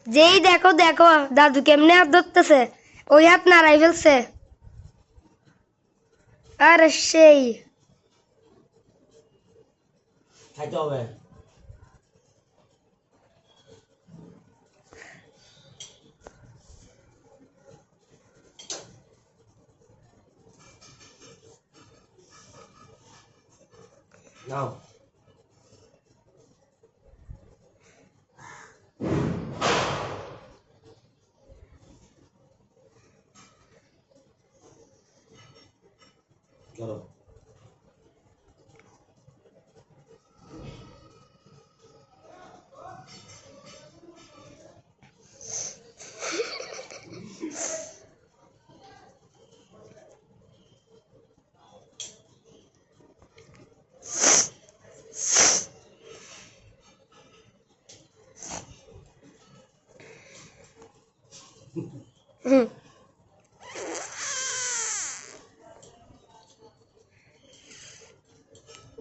যেই দেখো দেখো দাদু কেমনে হাত ধরতেছে, ওই হাত নাড়াই ফেলছে। আরে সেই খাইতে হবে। নাও চলো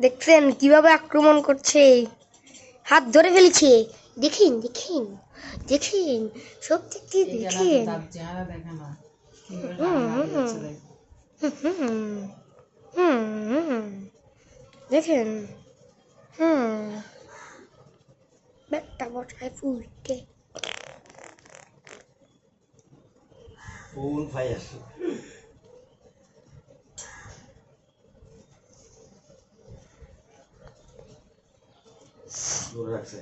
দেখছেন কিভাবে আক্রমণ করছে, হাত ধরে ফেলছে। দেখেন দেখেন দেখেন, সব দিক দিয়ে দেখেন। দেখেন ব্যাটটা বসায় ফুলকে ফুল ফায়ার। জোরে রাখছে,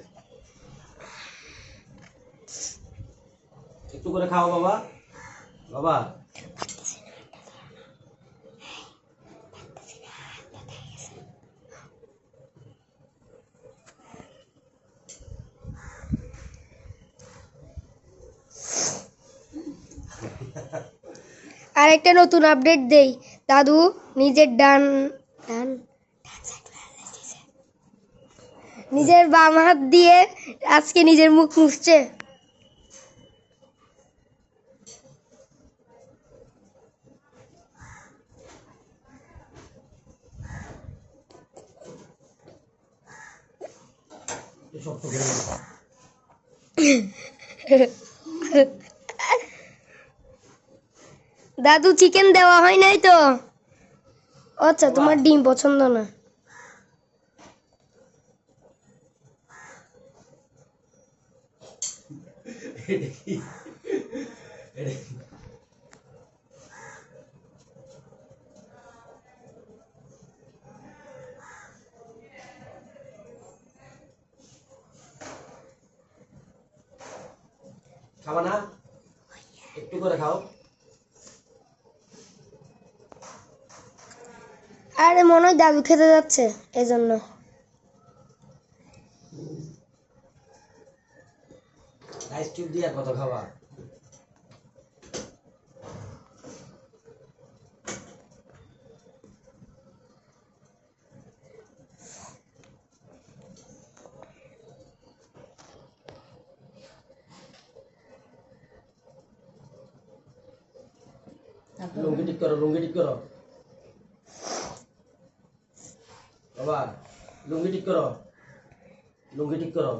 একটু করে খাও বাবা। বাবা আর একটা নতুন আপডেট দেই, দাদু নিজের ডান ডান নিজের বাম হাত দিয়ে আজকে নিজের মুখ মুছছে। শক্ত করে দাদু চিকেন দেওয়া হয় নাই তো? আচ্ছা, তোমার ডিম পছন্দ না। খাবা না, একটু করে খাও। আরে মনে হয় দাদু খেতে যাচ্ছে, এই জন্য। আইস টিউব দিয়ে কত খাবা? লুঙ্গি ঠিক করো, লুঙ্গি ঠিক করো বাবা, লুঙ্গি ঠিক করো, লুঙ্গি ঠিক করো।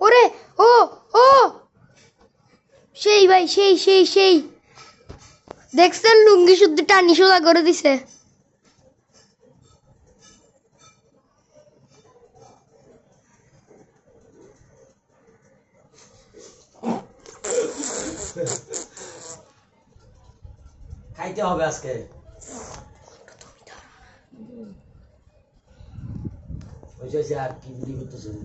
ওরে ও ও সেই ভাই, সেই সেই সেই দেখছেন লুঙ্গি শুদ্ধ টানি সোজা করে দিছে। খাইতে হবে আজকে। ওই যে আর কি ভিডিও করতেছেন?